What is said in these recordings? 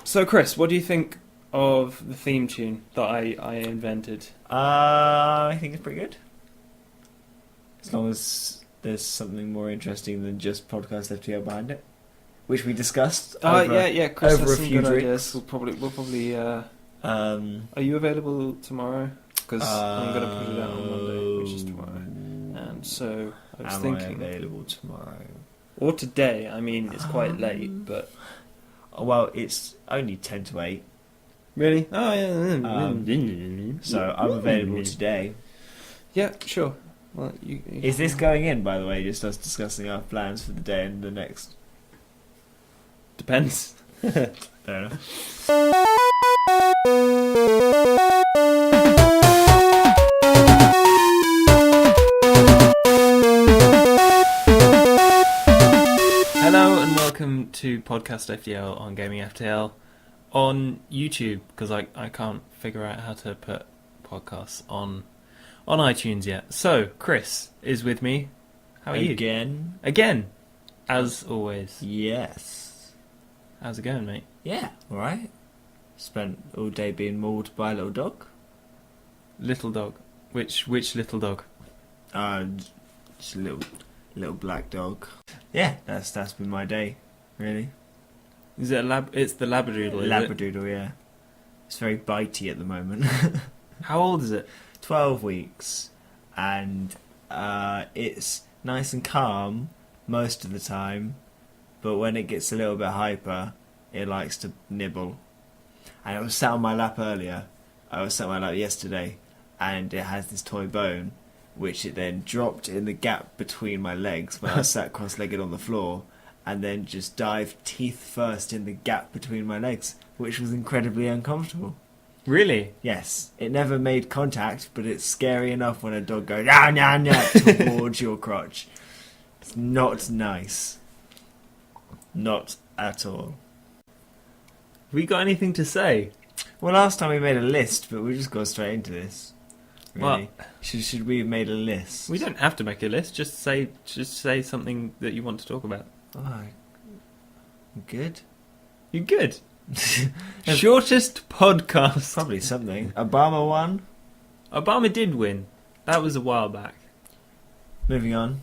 So, Chris, what do you think of the theme tune that I invented? I think it's pretty good. As long as there's something more interesting than just PodcastFTL behind it, which we discussed. Yeah. Chris over has a some few good drinks. ideas. We'll probably. Are you available tomorrow? Because I'm going to put it out on Monday, which is tomorrow. And so I was thinking, available tomorrow? or today. I mean, it's quite late, but Well, it's only 10 to 8, really, oh yeah. so I'm available today. Yeah, sure. Well, you Is this going in, by the way, just us discussing our plans for the day and the next? depends. Fair enough. Hello and welcome to Podcast FTL on Gaming FTL on YouTube, because I can't figure out how to put podcasts on iTunes yet. So Chris is with me. How are you? Again, as always. Yes. How's it going, mate? Yeah, alright. Spent all day being mauled by a little dog. Little dog. Which little dog? Just a little black dog. Yeah, that's been my day, really. Is it It's the Labradoodle, is it? Labradoodle, yeah. It's very bitey at the moment. How old is it? 12 weeks, and it's nice and calm most of the time, but when it gets a little bit hyper, it likes to nibble. And it was sat on my lap earlier. I was sat on my lap yesterday, and it has this toy bone, which it then dropped in the gap between my legs when I sat cross-legged on the floor, and then just dived teeth first in the gap between my legs, which was incredibly uncomfortable. Really? Yes, it never made contact, but it's scary enough when a dog goes nah, nah, nah, towards your crotch. It's not nice. Not at all. We got anything to say? Well, last time we made a list, but we just got straight into this. Really. Well, should we have made a list? we don't have to make a list. Just say something that you want to talk about. Oh, I'm good. You're good. Shortest podcast. Probably something. Obama won. Obama did win. That was a while back. Moving on.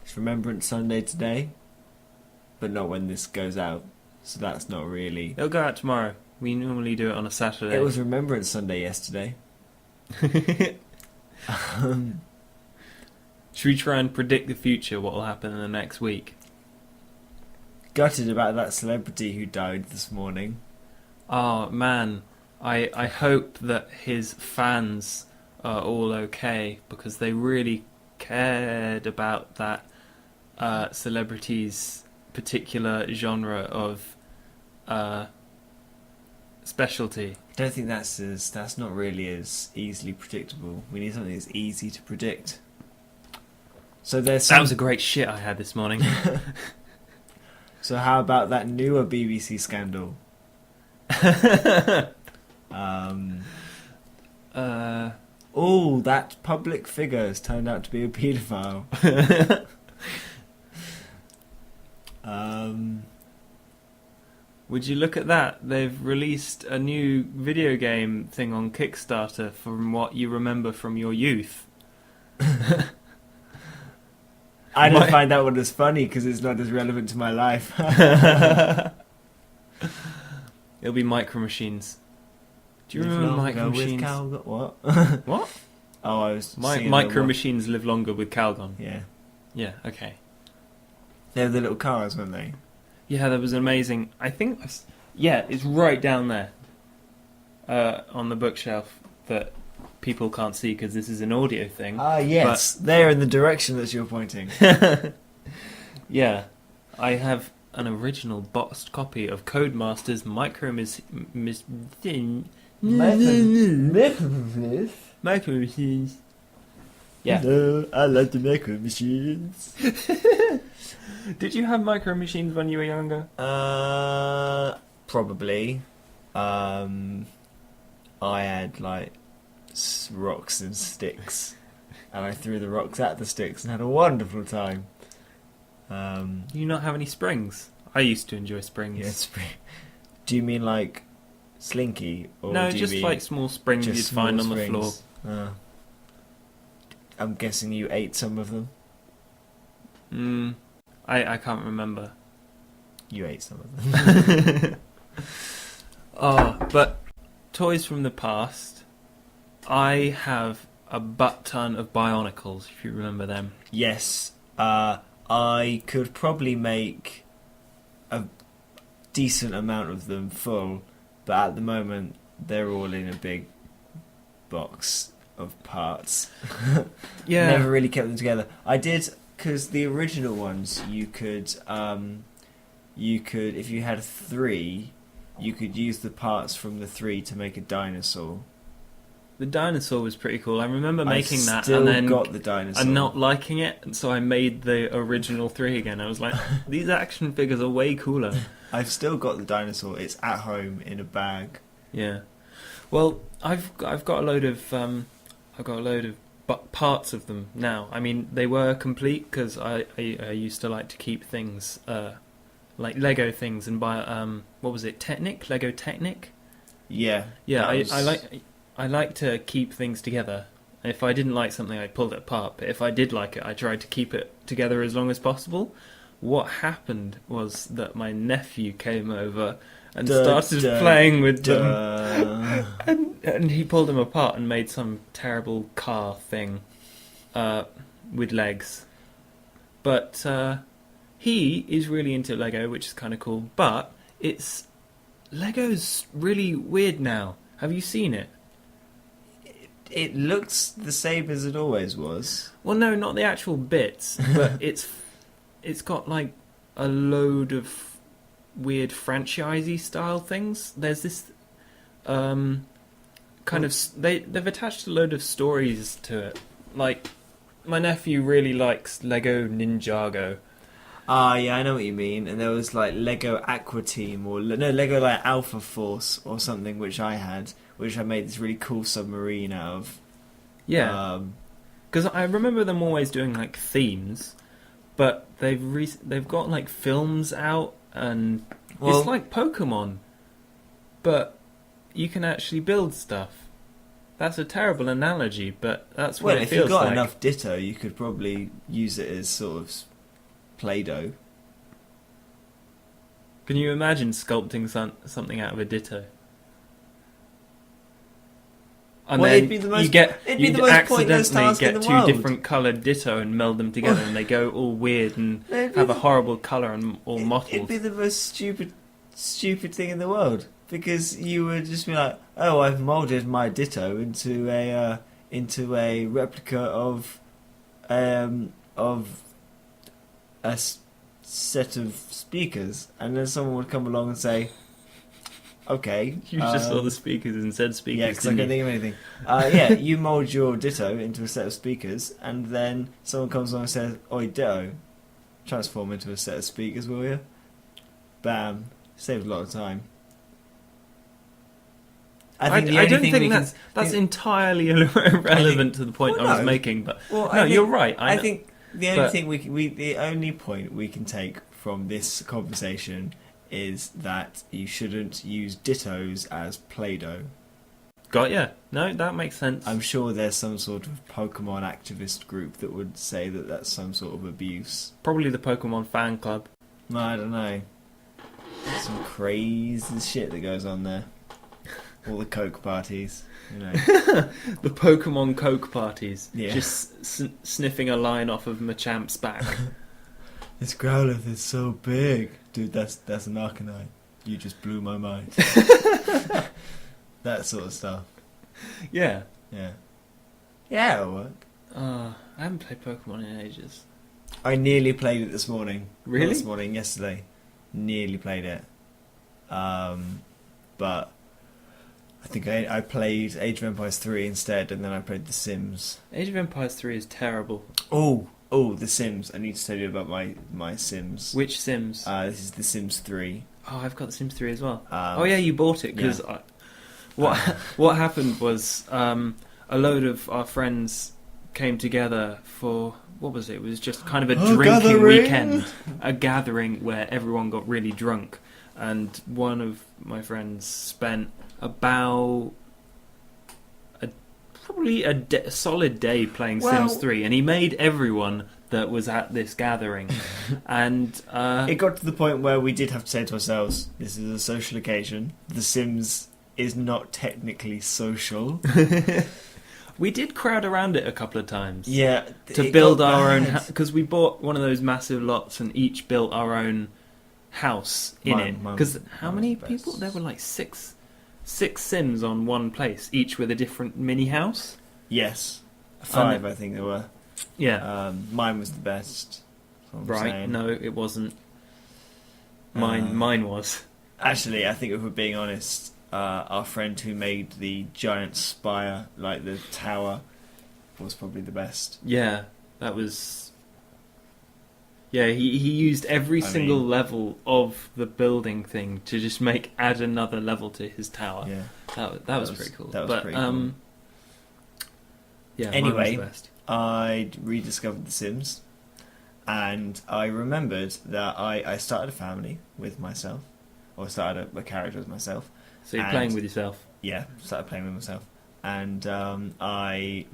It's Remembrance Sunday today, but not when this goes out, so that's not really. It'll go out tomorrow. We normally do it on a Saturday. It was Remembrance Sunday yesterday. Should we try and predict the future, what will happen in the next week? Gutted about that celebrity who died this morning. Oh, man. I hope that his fans are all okay, because they really cared about that celebrity's particular genre of specialty. I don't think that's not really as easily predictable. We need something that's easy to predict. So there's That was a great shit I had this morning. So how about that newer BBC scandal? Oh, that public figure has turned out to be a paedophile. Would you look at that? They've released a new video game thing on Kickstarter from what you remember from your youth. I don't find that one as funny because it's not as relevant to my life. It'll be Micro Machines. Do you remember Micro Machines? What? What? Oh, I was singing Micro the Machines live longer with Calgon. Yeah. Yeah, okay. They were the little cars, weren't they? Yeah, that was amazing. I think... Yeah, it's right down there. On the bookshelf that people can't see because this is an audio thing. Ah, yes. They're in the direction that you're pointing. Yeah. I have an original boxed copy of Codemasters Micro Machines. Yeah. No, I like the Micro Machines. Did you have Micro Machines when you were younger? Probably. I had like rocks and sticks, and I threw the rocks at the sticks and had a wonderful time. Do you not have any springs? I used to enjoy springs. Yeah, do you mean like slinky? Or No, do you just mean like small springs just you'd find on small the floor. springs? I'm guessing you ate some of them. I can't remember. You ate some of them. Oh, but toys from the past. I have a butt ton of Bionicles, if you remember them. Yes, I could probably make a decent amount of them full, but at the moment they're all in a big box of parts. Yeah. Never really kept them together. I did, because the original ones you could if you had 3, you could use the parts from the 3 to make a dinosaur. The dinosaur was pretty cool. I remember making that still and then got the dinosaur. and not liking it, and so I made the original 3 again. I was like, these action figures are way cooler. I've still got the dinosaur. It's at home in a bag. Yeah. Well, I've got a load of parts of them now. I mean, they were complete because I used to like to keep things like Lego things and buy what was it, Technic? Lego Technic? Yeah. Yeah, I like to keep things together. If I didn't like something, I pulled it apart. But if I did like it, I tried to keep it together as long as possible. What happened was that my nephew came over and started playing with them. And he pulled them apart and made some terrible car thing with legs. But he is really into Lego, which is kind of cool. But Lego's really weird now. Have you seen it? It looks the same as it always was. Well, no, not the actual bits, but it's got like a load of weird franchisey style things. There's this kind of they've attached a load of stories to it. Like my nephew really likes Lego Ninjago. Yeah, I know what you mean. And there was like Lego Aqua Team or Lego like Alpha Force or something, which I had, which I made this really cool submarine out of. Yeah, because I remember them always doing like themes, but they've got like films out, and it's like Pokemon, but you can actually build stuff. That's a terrible analogy, but that's what it feels like. Well, if you got enough Ditto, you could probably use it as sort of Play-Doh. Can you imagine sculpting something out of a Ditto? And then it'd be the most, you accidentally get two world. Different coloured Ditto and meld them together, and they go all weird and have a horrible colour and all mottled. It'd be the most stupid thing in the world, because you would just be like, "Oh, I've moulded my Ditto into a replica of a set of speakers," and then someone would come along and say, "Okay, you just saw the speakers and said speakers." Yeah, because I can't think of anything. Yeah, you mould your Ditto into a set of speakers, and then someone comes along and says, "Oi, Ditto, transform into a set of speakers, will you?" Bam, saves a lot of time. I don't think that's entirely irrelevant to the point I was making, but you're right. I think the only point we can take from this conversation is that you shouldn't use Dittos as Play-Doh. Got ya. No, that makes sense. I'm sure there's some sort of Pokemon activist group that would say that that's some sort of abuse. Probably the Pokemon fan club. No, I don't know. Some crazy shit that goes on there. All the Coke parties, you know. The Pokemon Coke parties. Yeah. Just sniffing a line off of Machamp's back. This Growlithe is so big. Dude, that's an Arcanine. You just blew my mind. That sort of stuff. Yeah. Yeah. Yeah, it'll work. I haven't played Pokemon in ages. I nearly played it this morning. Really? Not this morning, yesterday. Nearly played it. But I think I played Age of Empires 3 instead, and then I played The Sims. Age of Empires 3 is terrible. Oh, The Sims. I need to tell you about my Sims. Which Sims? This is The Sims 3. Oh, I've got The Sims 3 as well. Oh yeah, you bought it because what happened was a load of our friends came together for what was it? It was just kind of a Oh, drinking gathering! weekend, a gathering where everyone got really drunk, and one of my friends spent about probably a solid day playing Sims 3, and he made everyone that was at this gathering, and It got to the point where we did have to say to ourselves, "This is a social occasion. The Sims is not technically social." we did crowd around it a couple of times. Yeah, To it build got our own, bad. because we bought one of those massive lots and each built our own house in Mine- it. mine Because was- how mine many was the people? best. There were like six Sims on one place, each with a different mini house. Yes, 5 I think there were. Yeah, Mine was the best. That's what I'm right. saying. No, it wasn't. Mine was. Actually, I think if we're being honest, our friend who made the giant spire, like the tower, was probably the best. Yeah, that was. Yeah, he used every I single mean- level of the building thing to just add another level to his tower. Yeah. That was pretty cool. that was but, pretty cool. Yeah, Anyway, mine was the best. I rediscovered The Sims, and I remembered that I started a family with myself, or started a character with myself. So you're and- playing with yourself. Yeah, started playing with myself, and I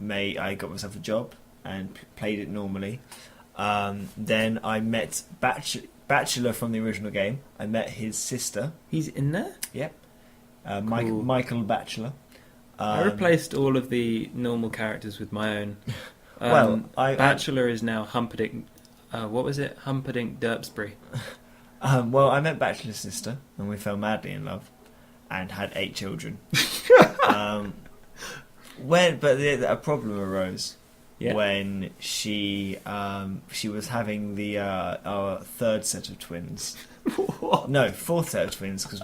got myself a job and played it normally. Then I met Bachelor from the original game. I met his sister. He's in there? Yep, Cool. Michael Bachelor. I replaced all of the normal characters with my own. Well, I Bachelor is now Humperdinck. What was it? Humperdinck Derpsbury. well, I met Bachelor's sister, and we fell madly in love, and had 8 children. A problem arose Yeah. when she was having our third set of twins. What? No, fourth set of twins, because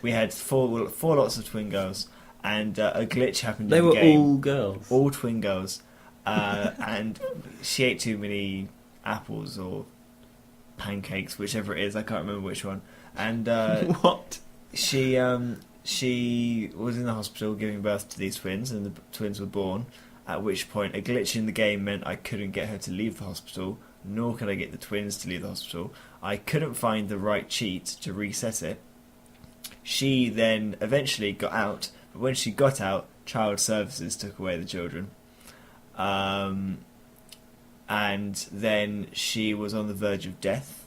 we had four lots of twin girls, and a glitch happened They in were the game. all girls. All twin girls, and she ate too many apples or pancakes, whichever it is. I can't remember which one. And What? she was in the hospital giving birth to these twins, and the twins were born. At which point, a glitch in the game meant I couldn't get her to leave the hospital, nor could I get the twins to leave the hospital. I couldn't find the right cheat to reset it. She then eventually got out, but when she got out, Child Services took away the children. And then she was on the verge of death.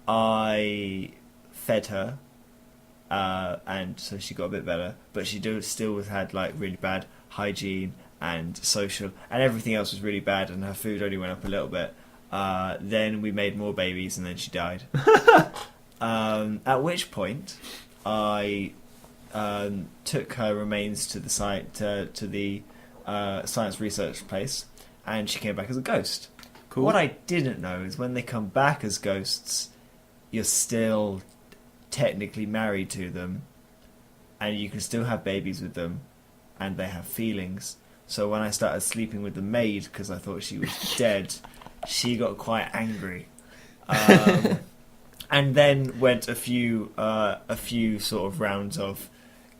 I fed her, and so she got a bit better, but she still had like really bad hygiene and social, and everything else was really bad, and her food only went up a little bit. Then we made more babies, and then she died. At which point, I took her remains to the site to the science research place, and she came back as a ghost. Cool. What I didn't know is when they come back as ghosts, you're still technically married to them, and you can still have babies with them, and they have feelings. So when I started sleeping with the maid because I thought she was dead, she got quite angry, and then went a few sort of rounds of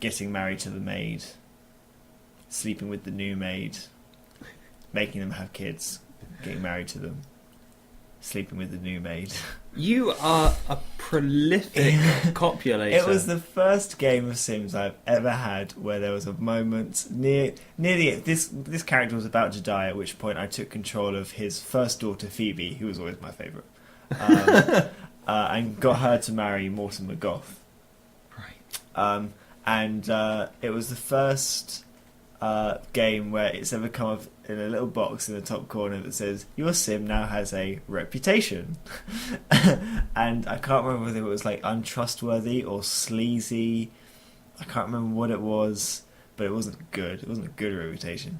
getting married to the maid, sleeping with the new maid, making them have kids, getting married to them, sleeping with the new maid. You are a prolific copulator. It was the first game of Sims I've ever had where there was a moment near the this character was about to die, at which point I took control of his first daughter Phoebe, who was always my favourite, and got her to marry Mortimer Goth. Right. And it was the first game where it's ever come up in a little box in the top corner that says your sim now has a reputation. And I can't remember whether it was like untrustworthy or sleazy. I can't remember what it was, but it wasn't good. It wasn't a good reputation.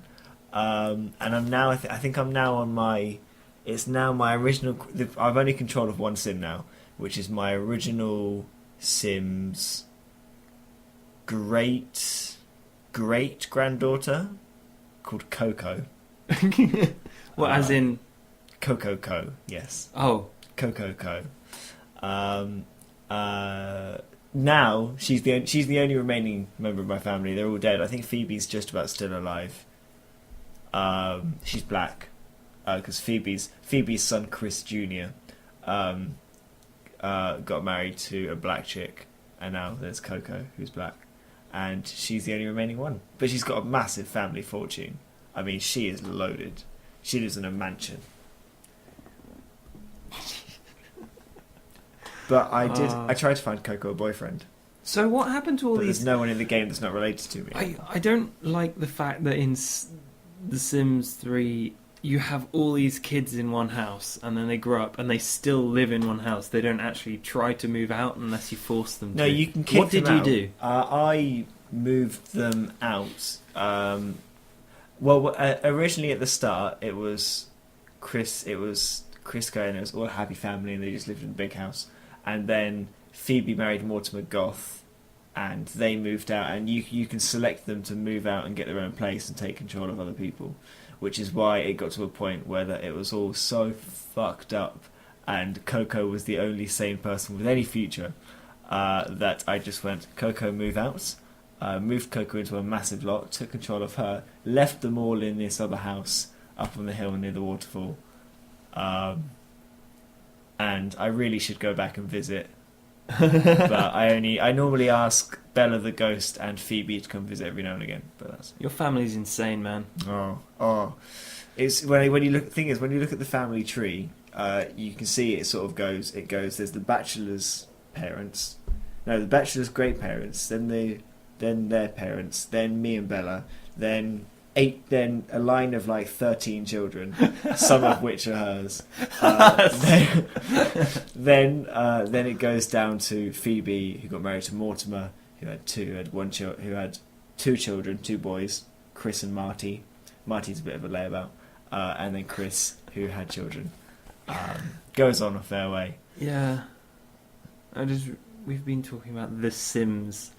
And I'm now I think I'm now on my it's now my original I've only control of one sim now, which is my original Sim's great granddaughter called Coco. Well, as in... Coco Co, yes. Oh. Coco Co. Now she's the only remaining member of my family. They're all dead. I think Phoebe's just about still alive. She's black. because Phoebe's son Chris Jr. Got married to a black chick, and now there's Coco, who's black, and she's the only remaining one. But she's got a massive family fortune. I mean, she is loaded. She lives in a mansion. But I tried to find Coco a boyfriend. So what happened to all But these? there's no one in the game that's not related to me. I don't like the fact that in The Sims 3 you have all these kids in one house and then they grow up and they still live in one house. They don't actually try to move out unless you force them to. No, you can kick What them did you out. do? I moved them out. Originally at the start it was Chris going, it was all a happy family and they just lived in a big house. And then Phoebe married Mortimer Goth, and they moved out. And you can select them to move out and get their own place and take control of other people, which is why it got to a point where it was all so fucked up, and Coco was the only sane person with any future. That I just went, Coco, move out. Moved Coco into a massive lot, took control of her, left them all in this other house up on the hill near the waterfall. And I really should go back and visit. But I normally ask Bella the ghost and Phoebe to come visit every now and again. But that's Your family's insane, man. it's when you look. Thing is, when you look at the family tree, you can see it sort of goes. It goes. There's the bachelor's parents, no, the bachelor's great parents, then their parents, then me and Bella, then a line of like 13 children, some of which are hers. Then it goes down to Phoebe, who got married to Mortimer, who had two children, two boys, Chris and Marty. Marty's a bit of a layabout, and then Chris, who had children. Goes on a fair way. Yeah. We've been talking about The Sims.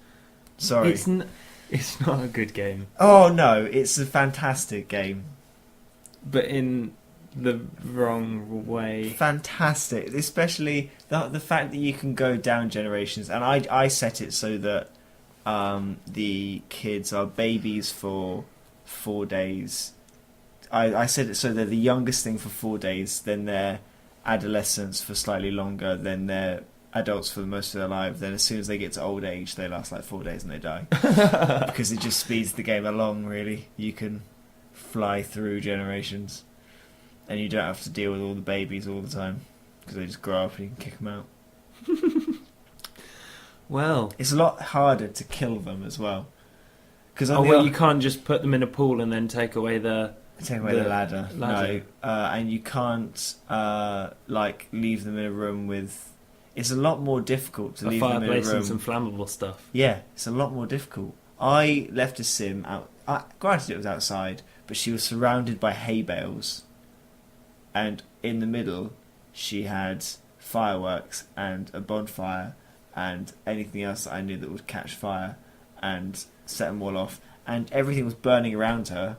Sorry. It's not a good game. Oh no, it's a fantastic game. But in the wrong way. Fantastic, especially the fact that you can go down generations. And I set it so that the kids are babies for 4 days. I set it so they're the youngest thing for 4 days, then they're adolescents for slightly longer, then they're adults for most of their lives. Then as soon as they get to old age, they last like 4 days and they die. Because it just speeds the game along, really. You can fly through generations and you don't have to deal with all the babies all the time because they just grow up and you can kick them out. Well, it's a lot harder to kill them as well. Because you can't just put them in a pool and then take away the ladder. No, and you can't leave them in a room with. It's a lot more difficult to leave them in a room. A fireplace and some flammable stuff. Yeah, it's a lot more difficult. I left a sim out. Granted, it was outside, but she was surrounded by hay bales, and in the middle, she had fireworks and a bonfire and anything else that I knew that would catch fire and set them all off, and everything was burning around her,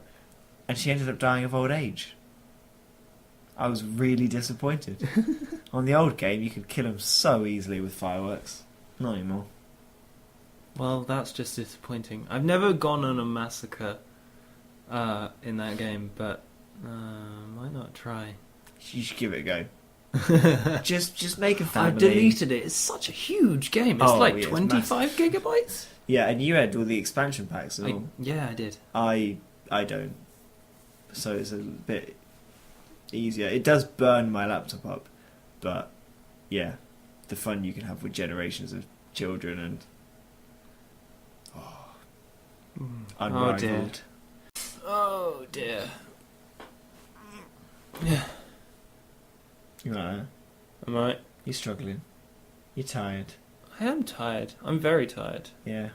and she ended up dying of old age. I was really disappointed. On the old game, you could kill them so easily with fireworks. Not anymore. Well, that's just disappointing. I've never gone on a massacre in that game, but might not try. You should give it a go. just make a family. I deleted it. It's such a huge game. It's 25 gigabytes. Yeah, and you had all the expansion packs and all. Yeah, I did. I don't. So it's a bit easier. It does burn my laptop up, but yeah, the fun you can have with generations of children and unrivaled. Oh dear. Yeah. You alright? Am I? You're struggling. You're tired. I am tired. I'm very tired. Yeah.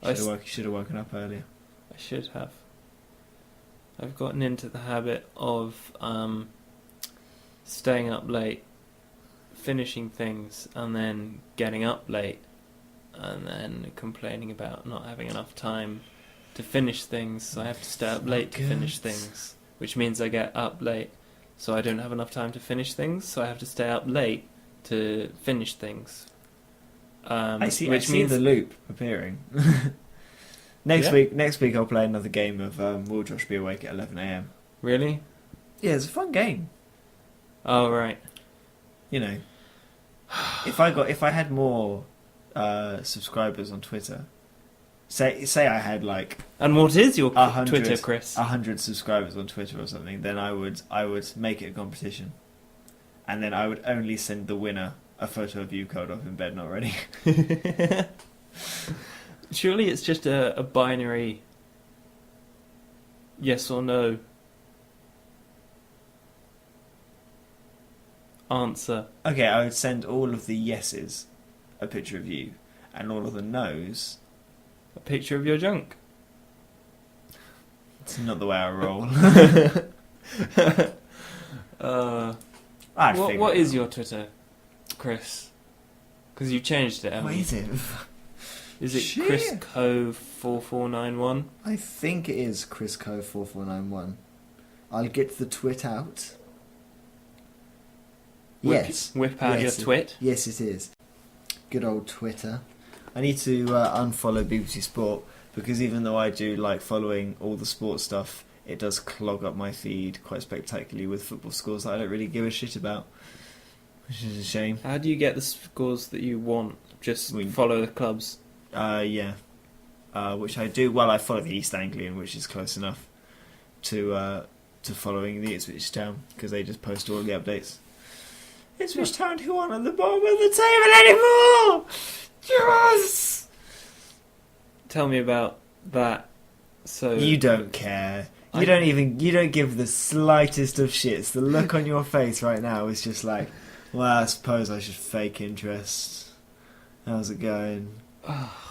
Should have woken up earlier. I should have. I've gotten into the habit of staying up late, finishing things, and then getting up late, and then complaining about not having enough time to finish things, so I have to stay up late to finish things, which means I get up late, so I don't have enough time to finish things, so I have to stay up late to finish things. I see the loop appearing. Next week I'll play another game of Will Josh Be Awake at 11 AM. Really? Yeah, it's a fun game. Oh, right. You know, if I had more subscribers on Twitter, say I had like And what is your 100, Twitter, Chris? 100 subscribers on Twitter or something, then I would make it a competition, and then I would only send the winner a photo of you curled up in bed not ready. Surely it's just a binary yes or no answer. Okay, I would send all of the yeses a picture of you, and all of the nos. A picture of your junk. It's not the way I roll. What is your Twitter, Chris? Because you changed it, haven't What you? is it? Is it Shit. ChrisCo4491? I think it is ChrisCo4491. I'll get the twit out. Yes. Whip out Yes, your twit. Yes, it is. Good old Twitter. I need to unfollow BBC Sport because even though I do like following all the sports stuff, it does clog up my feed quite spectacularly with football scores that I don't really give a shit about, which is a shame. How do you get the scores that you want? Just follow the clubs? Yeah. Which I do. Well, I follow the East Anglian, which is close enough to following the Ipswich Town because they just post all the updates. Ipswich Town, who aren't at the bottom of the table anymore. Yes! Tell me about that. So You don't care. You don't give the slightest of shits. The look on your face right now is just like, well, I suppose I should fake interest. How's it going?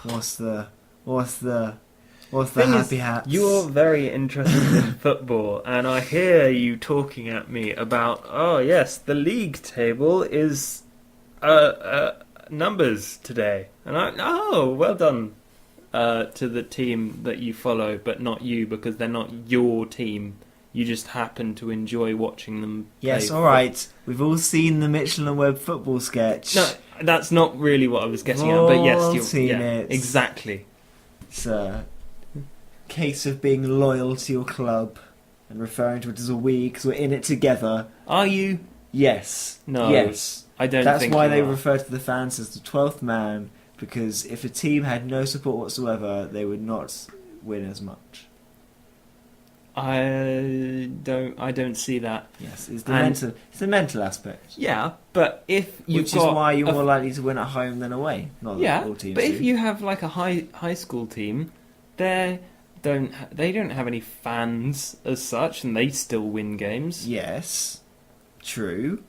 What's the happy hats? You're very interested in football, and I hear you talking at me about, oh yes, the league table is numbers today, and well done to the team that you follow, but not you, because they're not your team. You just happen to enjoy watching them play. Yes, all right. We've all seen the Mitchell and Webb football sketch. No, that's not really what I was getting at, but yes, you've seen it. Exactly. It's a case of being loyal to your club and referring to it as a we because we're in it together. Are you? Yes. No. Yes. I don't That's think why you they are. refer to the fans as the 12th man, because if a team had no support whatsoever, they would not win as much. I don't see that. Yes, it's the mental aspect. Yeah, but if you've Which got is why you're more likely to win at home than away. Not that all teams but do. if you have like a high school team, they don't have any fans as such, and they still win games. Yes, true.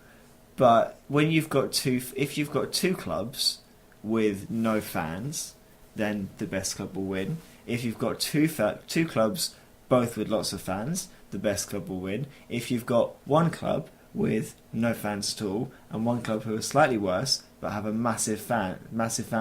But when if you've got two clubs with no fans, then the best club will win. If you've got two clubs both with lots of fans, the best club will win. If you've got one club with no fans at all and one club who are slightly worse but have a massive fan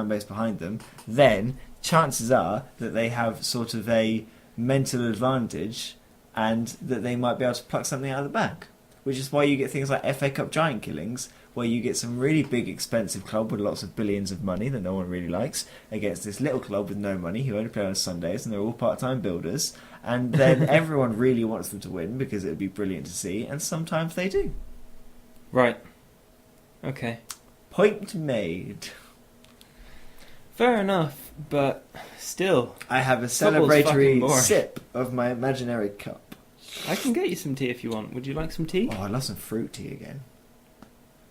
base behind them, then chances are that they have sort of a mental advantage and that they might be able to pluck something out of the bag. Which is why you get things like FA Cup giant killings, where you get some really big expensive club with lots of billions of money that no one really likes against this little club with no money who only play on Sundays and they're all part-time builders, and then everyone really wants them to win because it would be brilliant to see, and sometimes they do. Right. Okay. Point made. Fair enough, but still, I have a Football's fucking celebratory boring. sip of my imaginary cup. I can get you some tea if you want. Would you like some tea? Oh, I love some fruit tea again.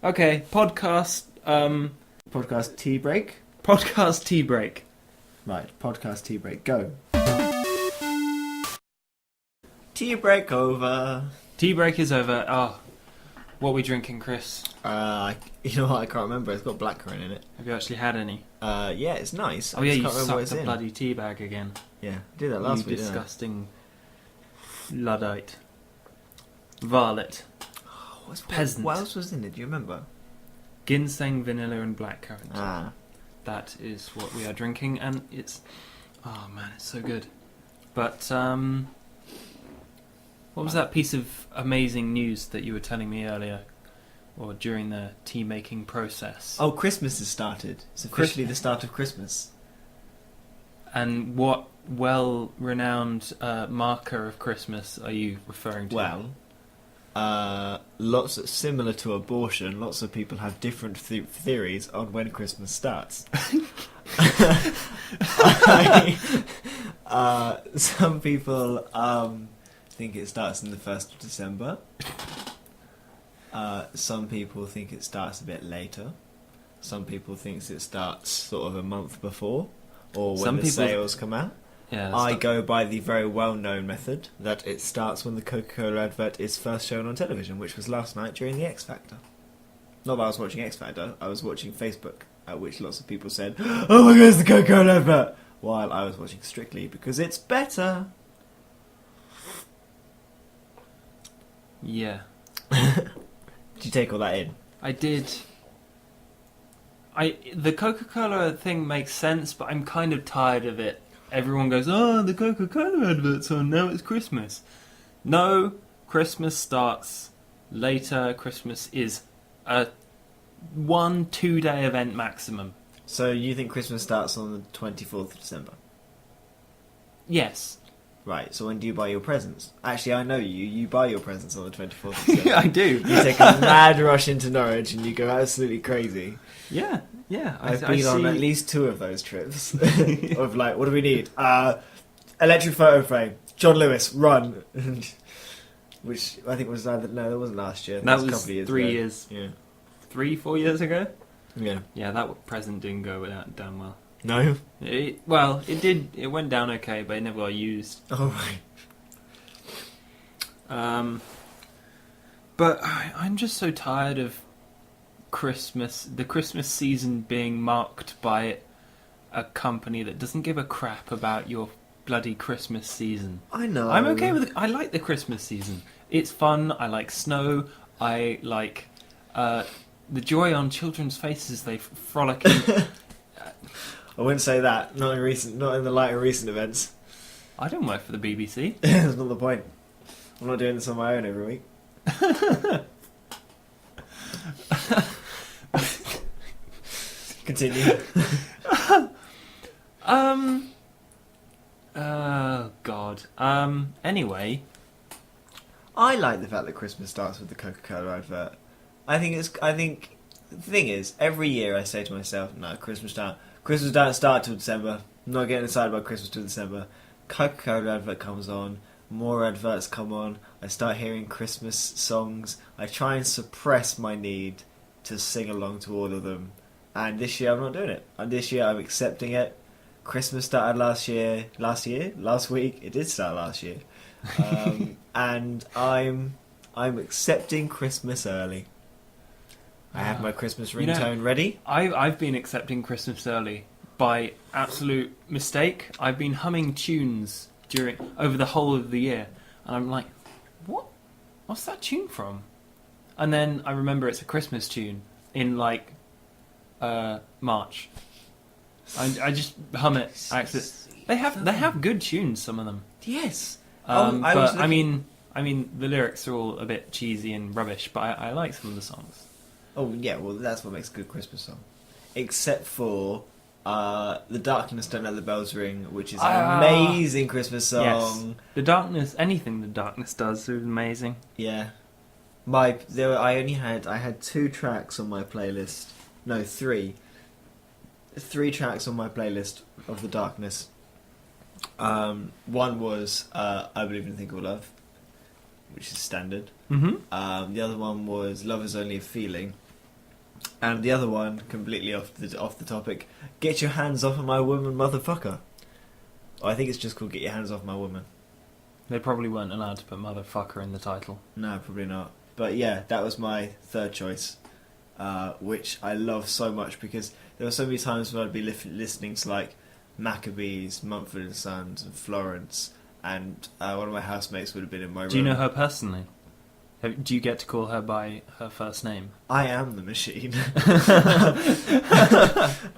Okay, podcast Podcast tea break? podcast tea break. Right, podcast tea break, go. Tea break over. Tea break is over. What are we drinking, Chris? You know what, I can't remember. It's got blackcurrant in it. Have you actually had any? Yeah, it's nice. Oh yeah, you can't remember what sucked it's the in. bloody tea bag again. Yeah, I did that last You week, didn't I? disgusting Luddite. Varlet. Peasant. What else was in it? Do you remember? Ginseng, vanilla and blackcurrant. Ah. That is what we are drinking, and it's... Oh man, it's so good. But, what was that piece of amazing news that you were telling me earlier? Or during the tea-making process? Oh, Christmas has started. It's officially the start of Christmas. And what well-renowned marker of Christmas are you referring to? Well, Similar to abortion, lots of people have different theories on when Christmas starts. Some people think it starts on the 1st of December. Some people think it starts a bit later. Some people think it starts sort of a month before, or when the sales come out. Yeah, I go by the very well-known method that it starts when the Coca-Cola advert is first shown on television, which was last night during the X Factor. Not that I was watching X Factor, I was watching Facebook, at which lots of people said, "Oh my god, it's the Coca-Cola advert!" while I was watching Strictly, because it's better. Yeah. Did you take all that in? I did. The Coca-Cola thing makes sense, but I'm kind of tired of it. Everyone goes, "Oh, the Coca-Cola advert's on, now it's Christmas." No, Christmas starts later. Christmas is a 1-2 day event maximum. So you think Christmas starts on the 24th of December? Yes. Right, so when do you buy your presents? Actually, I know you buy your presents on the 24th of December. I do. You take a mad rush into Norwich and you go absolutely crazy. Yeah. I've been on at least 2 of those trips. Of like, what do we need? Electric photo frame. John Lewis, run. Which I think was either... No, that wasn't last year. That was a couple of years 3 ago. years. Yeah. 3-4 years ago? Yeah. Yeah, that present didn't go down well. No? It did. It went down okay, but it never got used. Oh, right. But I'm just so tired of the Christmas season being marked by a company that doesn't give a crap about your bloody Christmas season. I know. I'm okay with it. I like the Christmas season. It's fun. I like snow. I like the joy on children's faces. They frolic in. I wouldn't say that. Not in the light of recent events. I don't work for the BBC. That's not the point. I'm not doing this on my own every week. Continue. Oh God. Anyway, I like the fact that Christmas starts with the Coca-Cola advert. I think the thing is, every year I say to myself, "No, Christmas don't start till December. I'm not getting excited about Christmas till December." Coca-Cola advert comes on. More adverts come on. I start hearing Christmas songs. I try and suppress my need to sing along to all of them. And this year I'm not doing it. And this year I'm accepting it. Christmas started last week. It did start last year. And I'm accepting Christmas early. I have my Christmas ringtone ready. I've been accepting Christmas early by absolute mistake. I've been humming tunes over the whole of the year, and I'm like, what's that tune from? And then I remember it's a Christmas tune in like March. I just hum it. They have good tunes, some of them. Yes. I mean the lyrics are all a bit cheesy and rubbish, but I like some of the songs. Oh yeah, well that's what makes a good Christmas song. Except for The Darkness Don't Let the Bells Ring, which is an amazing Christmas song. Yes. Anything the darkness does is amazing. Yeah. I had 2 tracks on my playlist. No, 3. 3 tracks on my playlist of The Darkness. One was I Believe in a Thing Called Love, which is standard. Mm-hmm. The other one was Love Is Only a Feeling. And the other one, completely off the topic, Get Your Hands Off of My Woman, Motherfucker. I think it's just called Get Your Hands Off My Woman. They probably weren't allowed to put motherfucker in the title. No, probably not. But yeah, that was my third choice, which I love so much because there were so many times when I'd be listening to like Maccabees, Mumford & Sons and Florence, and one of my housemates would have been in my room. Do you know her personally? Do you get to call her by her first name? I am the machine.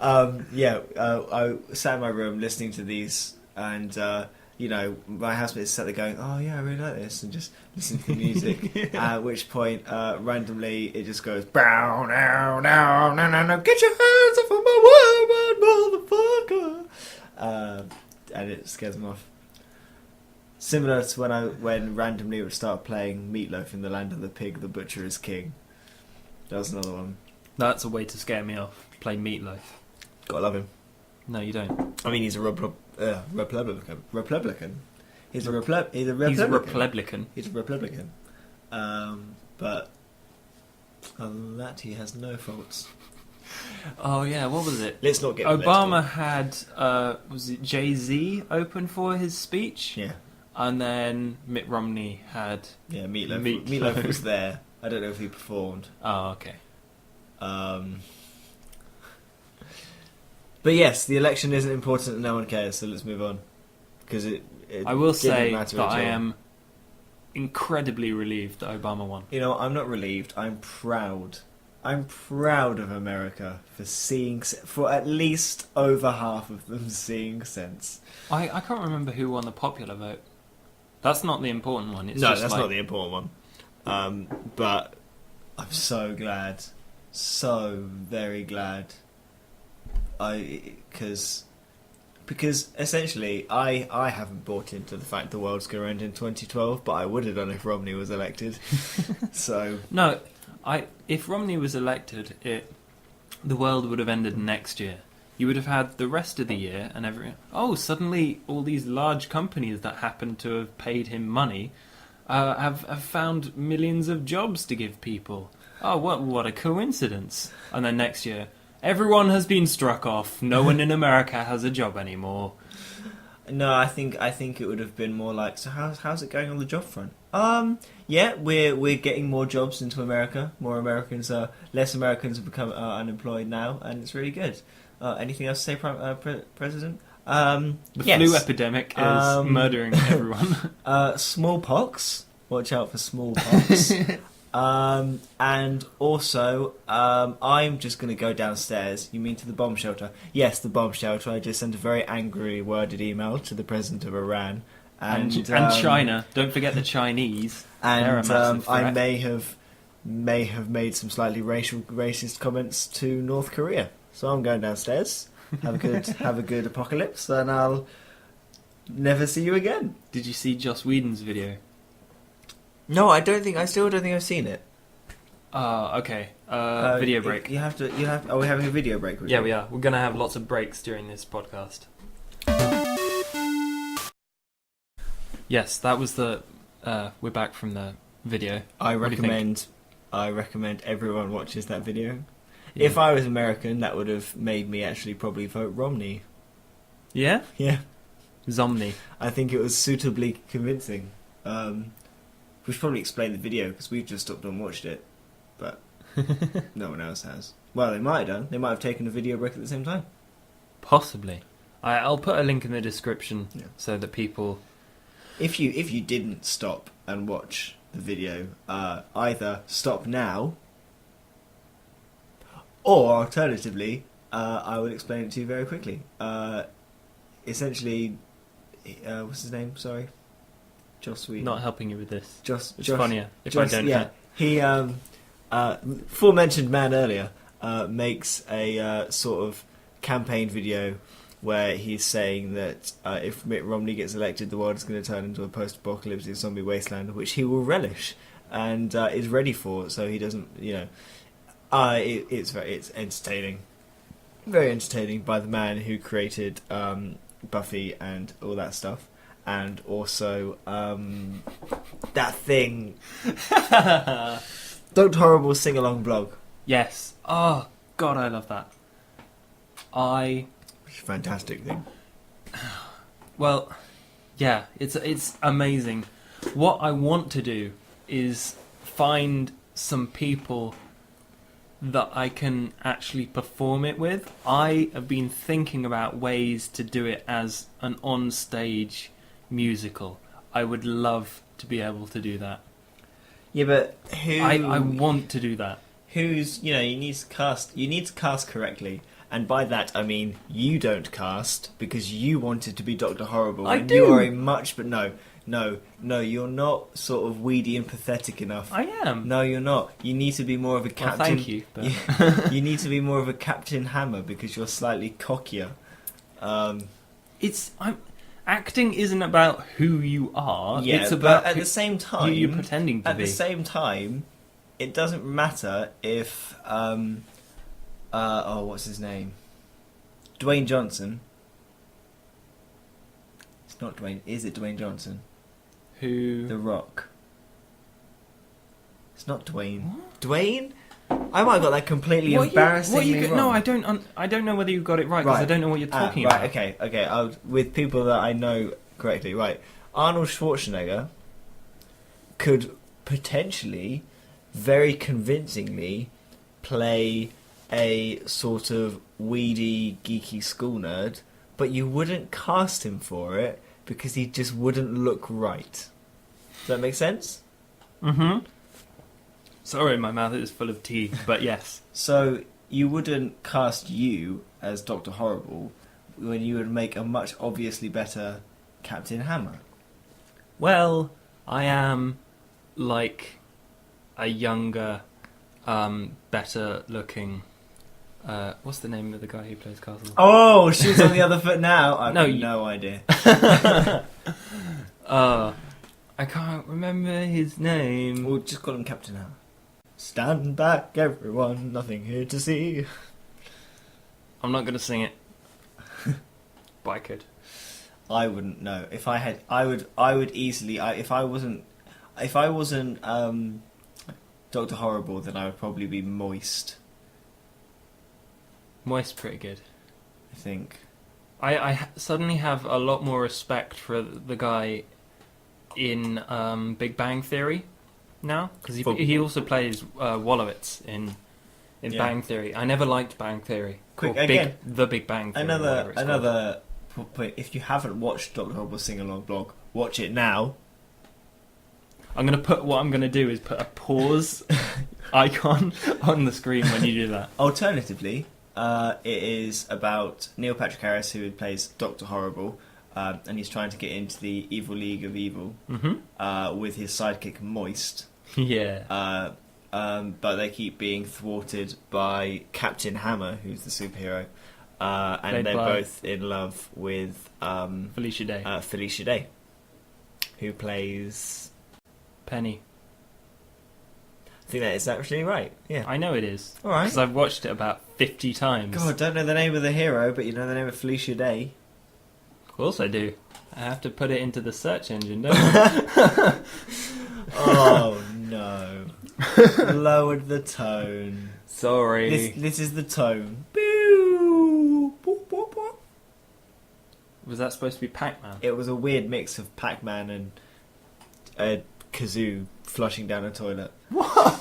I sat in my room listening to these, and my housemate sat there going, "Oh yeah, I really like this," and just listening to the music. Yeah. At which point, randomly, it just goes, "Bow now, now, no, no, no, get your hands off of my woman, motherfucker," and it scares them off. Similar to when randomly it would start playing Meatloaf in the Land of the Pig, the Butcher is King. That was another one. That's a way to scare me off. Play Meatloaf. Gotta love him. No, you don't. I mean, he's a Republican. Republican. He's a Republican. He's a Republican. He's a Republican. But other than that, he has no faults. Oh yeah, what was it? Let's not get Obama had was it Jay-Z open for his speech? Yeah. And then Mitt Romney had Meatloaf. Meatloaf was there. I don't know if he performed. Oh, okay. But yes, the election isn't important and no one cares, so let's move on. Because I will didn't say matter that at I all. am incredibly relieved that Obama won. You know, I'm not relieved. I'm proud. I'm proud of America for at least over half of them seeing sense. I can't remember who won the popular vote. That's not the important one. It's No, just that's like, not the important one. But I'm so glad. So very glad. Because essentially I haven't bought into the fact the world's going to end in 2012, but I would have done if Romney was elected. So No, if Romney was elected, the world would have ended next year. You would have had the rest of the year and suddenly all these large companies that happen to have paid him money have found millions of jobs to give people. Oh, what a coincidence. And then next year, everyone has been struck off. No one in America has a job anymore. no, I think it would have been more like, so how's it going on the job front? Yeah, we're getting more jobs into America. Less Americans have become unemployed now, and it's really good. Anything else to say, President? The yes. flu epidemic is murdering everyone. Smallpox. Watch out for smallpox. And also, I'm just going to go downstairs. You mean to the bomb shelter? Yes, the bomb shelter. I just sent a very angry worded email to the president of Iran. And China. Don't forget the Chinese. They're a massive threat. I may have made some slightly racist comments to North Korea. So I'm going downstairs. Have a good apocalypse, and I'll never see you again. Did you see Joss Whedon's video? No, I still don't think I've seen it. Okay. Video break. You have to. Are we having a video break? Yeah, we are. We're going to have lots of breaks during this podcast. Yes, that was the. We're back from the video. I recommend everyone watches that video. Yeah. If I was American, that would have made me actually probably vote Romney. Yeah? Yeah. Zomney. I think it was suitably convincing. We should probably explain the video because we've just stopped and watched it, but no one else has. Well, they might have done. They might have taken a video break at the same time. Possibly. I'll put a link in the description so that people... If you didn't stop and watch the video, either stop now, or alternatively, I will explain it to you very quickly. Essentially, what's his name? Sorry. Joss Whedon. Not helping you with this. It's funnier if I don't. Yeah, he, aforementioned man earlier, makes a sort of campaign video where he's saying that if Mitt Romney gets elected, the world is going to turn into a post-apocalyptic zombie wasteland, which he will relish and is ready for. So he doesn't, it's entertaining, very entertaining by the man who created Buffy and all that stuff. And also, that thing. Dr. Horrible sing-along blog. Yes. Oh, God, I love that. Fantastic thing. Well, yeah, it's amazing. What I want to do is find some people that I can actually perform it with. I have been thinking about ways to do it as an on-stage musical. I would love to be able to do that. Yeah, but who? I want to do that. Who's you need to cast. You need to cast correctly, and by that I mean you don't cast because you wanted to be Dr. Horrible. I and do. You are a much, but no, you're not sort of weedy and pathetic enough. I am. No, you're not. You need to be more of a captain. Well, thank you. But... you need to be more of a Captain Hammer because you're slightly cockier. Acting isn't about who you are. Yeah, it's about but at the same time, who you're pretending to at be. the same time, it doesn't matter if what's his name? Dwayne Johnson. It's not Dwayne. Is it Dwayne Johnson? Who? The Rock. It's not Dwayne. What? Dwayne? I might have got that completely embarrassingly wrong. No, I don't know whether you got it right because I don't know what you're talking about. Right, okay. With people that I know correctly, right. Arnold Schwarzenegger could potentially, very convincingly, play a sort of weedy, geeky school nerd, but you wouldn't cast him for it because he just wouldn't look right. Does that make sense? Mm-hmm. Sorry, my mouth is full of tea, but yes. So you wouldn't cast you as Dr. Horrible when you would make a much obviously better Captain Hammer. Well, I am like a younger, better looking. What's the name of the guy who plays Castle? Oh, shoes on the other foot now. I've no idea. I can't remember his name. We'll just call him Captain Hammer. Stand back, everyone. Nothing here to see. I'm not going to sing it, but I could. I wouldn't know. If I had, I would easily. If I wasn't Dr. Horrible, then I would probably be Moist. Moist, pretty good. I think. I suddenly have a lot more respect for the guy in Big Bang Theory now, because he also plays Wolowitz in Bang Theory. I never liked Bang Theory. The Big Bang Theory. Another point. If you haven't watched Dr. Horrible's sing-along blog, watch it now. What I'm gonna do is put a pause icon on the screen when you do that. Alternatively, it is about Neil Patrick Harris, who plays Dr. Horrible, and he's trying to get into the Evil League of Evil with his sidekick Moist. Yeah. But they keep being thwarted by Captain Hammer, who's the superhero, and they're both in love with Felicia Day. Felicia Day, who plays Penny. I think that is actually right. Yeah, I know it is. All right, because I've watched it about 50 times. God, don't know the name of the hero, but you know the name of Felicia Day. Of course I do. I have to put it into the search engine, don't I? Oh no! Lowered the tone. Sorry. This is the tone. Was that supposed to be Pac-Man? It was a weird mix of Pac-Man and a kazoo flushing down a toilet. What?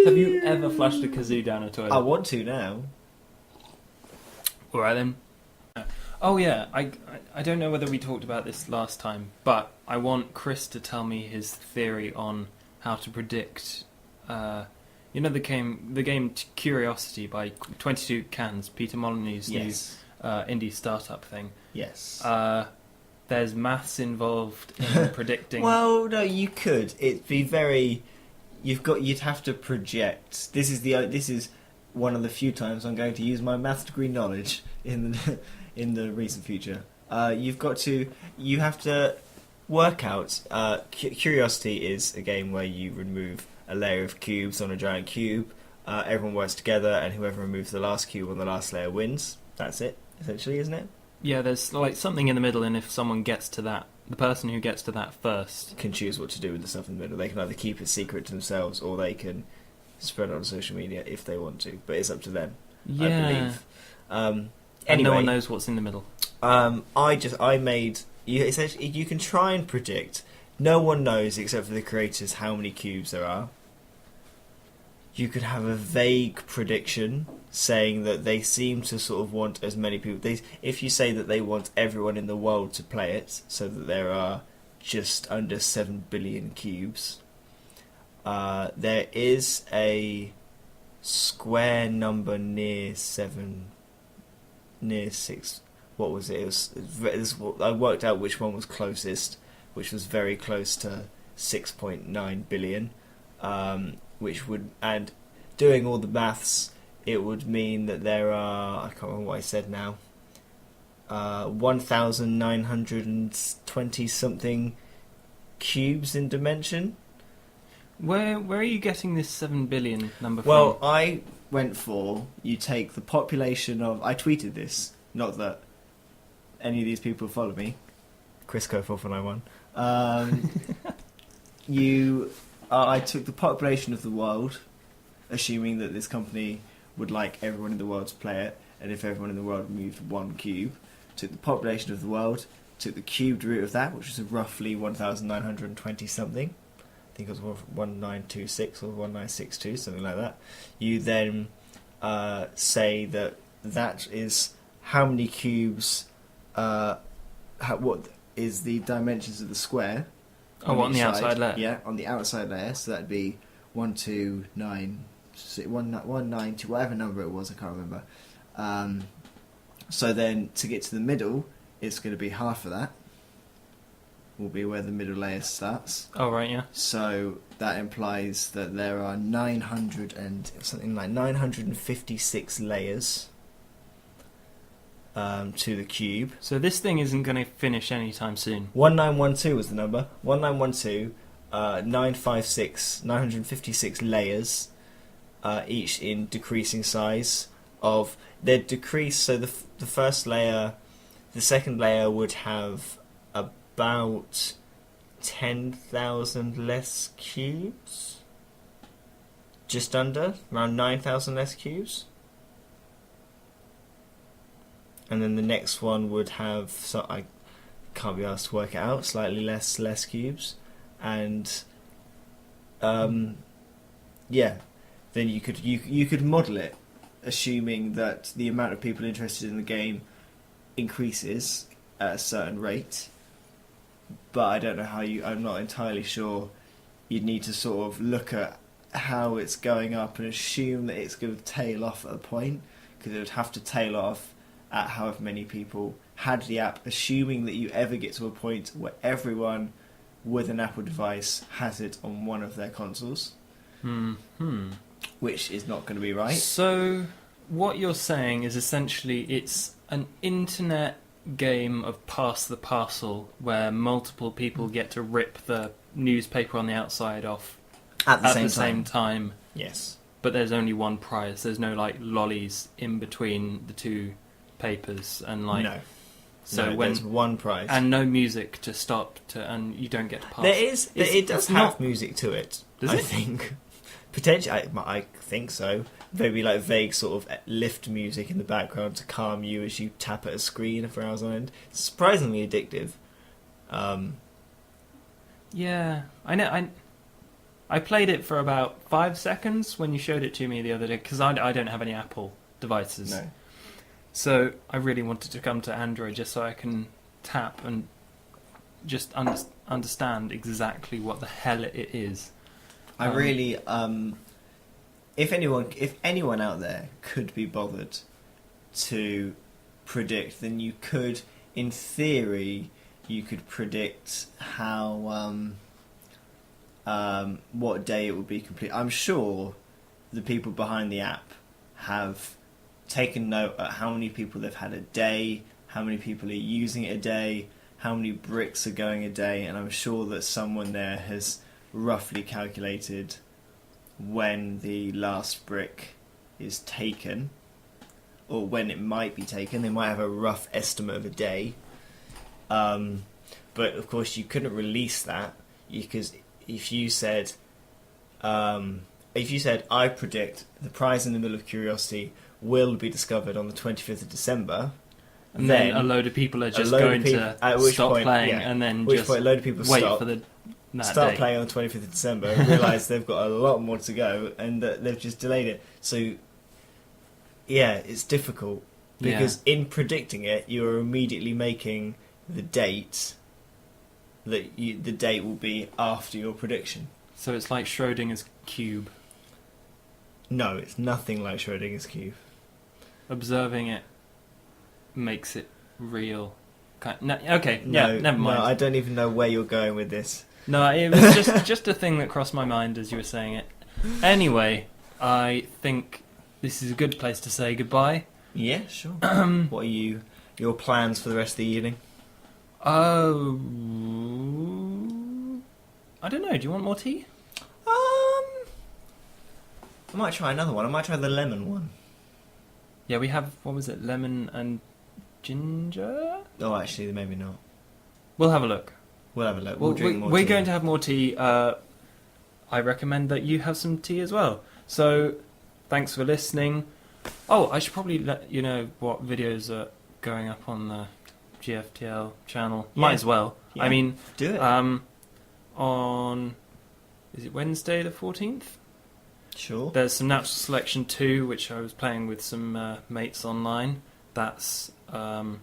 Have you ever flushed a kazoo down a toilet? I want to now. Alright then. Oh yeah, I don't know whether we talked about this last time, but I want Chris to tell me his theory on how to predict, the game Curiosity by 22 Cans, Peter Molyneux's new indie startup thing. Yes. There's maths involved in predicting. Well, no, you could. It'd be very. You'd have to project. This is one of the few times I'm going to use my maths degree knowledge in the recent future. You have to work out. Curiosity is a game where you remove a layer of cubes on a giant cube. Everyone works together, and whoever removes the last cube on the last layer wins. That's it, essentially, isn't it? Yeah, there's like something in the middle, and if someone gets to that, the person who gets to that first can choose what to do with the stuff in the middle. They can either keep it secret to themselves, or they can spread it on social media if they want to. But it's up to them, I believe. And Anyway, no one knows what's in the middle. I made you. Essentially, you can try and predict. No one knows except for the creators how many cubes there are. You could have a vague prediction saying that they seem to sort of want as many people. If you say that they want everyone in the world to play it, so that there are just under 7 billion cubes, there is a square number near 6. What was it? I worked out which one was closest, which was very close to 6.9 billion. Which would, and doing all the maths, it would mean that there are, I can't remember what I said now, 1,920 something cubes in dimension. Where are you getting this 7 billion number from? Well, I went for, you take the population of... I tweeted this, not that any of these people follow me. Chrisco4491. I took the population of the world, assuming that this company would like everyone in the world to play it, and if everyone in the world moved one cube, took the population of the world, took the cubed root of that, which was roughly 1,920 something. I think it was 1926 or 1962, something like that. You then say that is how many cubes, what is the dimensions of the square. On the outside layer? Yeah, on the outside layer. So that'd be 192, whatever number it was, I can't remember. So then to get to the middle, it's going to be half of that. Will be where the middle layer starts. Oh, right, yeah. So that implies that there are 956 layers to the cube. So this thing isn't going to finish anytime soon. 1912 was the number. 1912, 956 layers, each in decreasing size. They're decreased, so the first layer, the second layer would have about 10,000 less cubes, just under, around 9,000 less cubes, and then the next one would have, so I can't be asked to work it out, slightly less cubes, and then you could model it, assuming that the amount of people interested in the game increases at a certain rate. But I don't know how I'm not entirely sure. You'd need to sort of look at how it's going up and assume that it's going to tail off at a point, because it would have to tail off at however many people had the app, assuming that you ever get to a point where everyone with an Apple device has it on one of their consoles. Which is not going to be right. So what you're saying is essentially it's an internet game of pass the parcel where multiple people get to rip the newspaper on the outside off at the same time. Yes. But there's only one prize. There's no like lollies in between the two papers and like no. So no, when there's one prize and no music to stop to, and you don't get to pass. It does have music to it. Does it? I think potentially, I think so. Maybe like vague sort of lift music in the background to calm you as you tap at a screen for hours on end. It's surprisingly addictive. Yeah, I know. I played it for about 5 seconds when you showed it to me the other day, because I don't have any Apple devices. No. So I really wanted to come to Android just so I can tap and just understand exactly what the hell it is. I really, if anyone out there could be bothered to predict, then you could, in theory, you could predict how what day it would be complete. I'm sure the people behind the app have taken note at how many people they've had a day, how many people are using it a day, how many bricks are going a day, and I'm sure that someone there has roughly calculated when the last brick is taken, or when it might be taken. They might have a rough estimate of a day, but of course you couldn't release that, because if you said I predict the prize in the Middle of Curiosity will be discovered on the 25th of December, and then a load of people are just going to stop playing, and then at which point a load of people wait stop, for start playing on the 25th of December and realise they've got a lot more to go, and that they've just delayed it. So yeah, it's difficult, because in predicting it, you're immediately making the date the date will be after your prediction. So it's like Schrodinger's cube. No, it's nothing like Schrodinger's cube. Observing it makes it real. Never mind. No, I don't even know where you're going with this. No, it was just a thing that crossed my mind as you were saying it. Anyway, I think this is a good place to say goodbye. Yeah, sure. What are you your plans for the rest of the evening? Oh, I don't know. Do you want more tea? I might try another one. I might try the lemon one. Yeah, we have, what was it, lemon and ginger? Oh, actually, maybe not. We'll have a look. We'll have a look. Well, We'll drink more we're tea. going to have more tea. I recommend that you have some tea as well. So, thanks for listening. Oh, I should probably let you know what videos are going up on the GFTL channel. Yeah. Might as well. Yeah. I mean, Do it. On... Is it Wednesday the 14th? Sure. There's some Natural Selection 2, which I was playing with some mates online. That's... so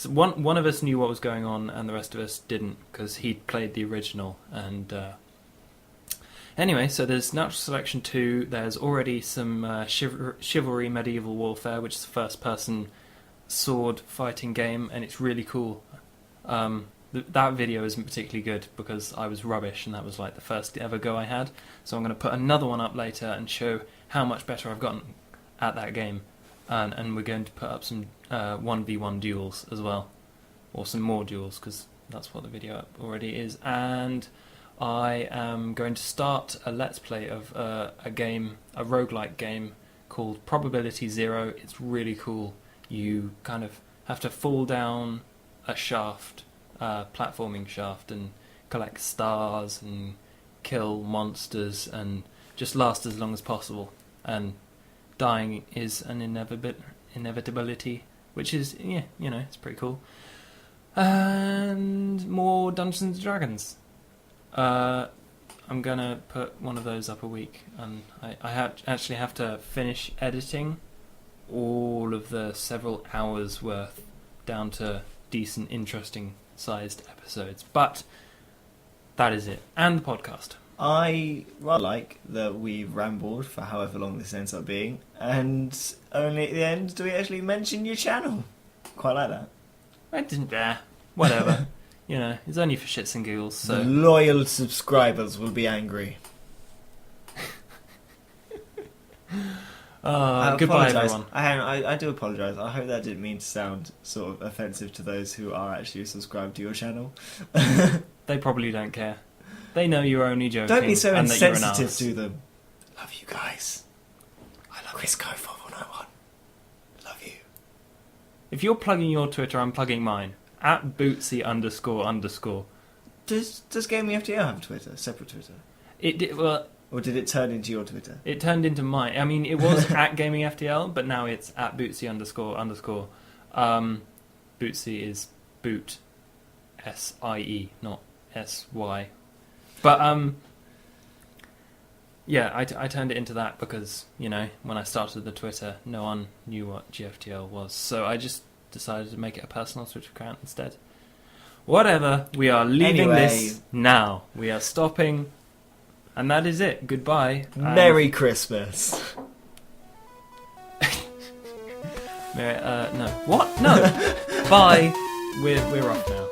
one of us knew what was going on, and the rest of us didn't, because he'd played the original. And anyway, so there's Natural Selection 2. There's already some Chivalry Medieval Warfare, which is a first-person sword fighting game, and it's really cool. That video isn't particularly good because I was rubbish, and that was like the first ever go I had. So I'm going to put another one up later and show how much better I've gotten at that game. And we're going to put up some 1v1 duels as well, or some more duels, because that's what the video up already is. And I am going to start a let's play of a roguelike game called Probability Zero. It's really cool. You kind of have to fall down a shaft, platforming shaft, and collect stars and kill monsters and just last as long as possible. And dying is an inevitability, which is, yeah, you know, it's pretty cool. And more Dungeons & Dragons. I'm gonna put one of those up a week, and I actually have to finish editing all of the several hours worth down to decent, interesting sized episodes. But that is it. And the podcast. I rather like that we've rambled for however long this ends up being, and only at the end do we actually mention your channel. Quite like that. I didn't dare. Whatever. You know, it's only for shits and giggles, so... The loyal subscribers will be angry. Goodbye, everyone. I do apologise. I hope that didn't mean to sound sort of offensive to those who are actually subscribed to your channel. They probably don't care. They know you're only joking. Don't be so and that you're an insensitive arse. to them. Love you guys. I love Chris Co 4101. Love you. If you're plugging your Twitter, I'm plugging mine. At Bootsy__. Does Gaming FTL have a Twitter? Separate Twitter? It did, well, Or did it turn into your Twitter? it turned into mine. I mean, it was at Gaming FTL, but now it's at Bootsy__. Bootsy is boot, S-I-E, not S-Y. But yeah, I turned it into that because, you know, when I started the Twitter, no one knew what GFTL was, so I just decided to make it a personal Twitter account instead. Whatever, we are leaving this now. We are stopping, and that is it. Goodbye. Merry Christmas. No. What? No. Bye. We're off now.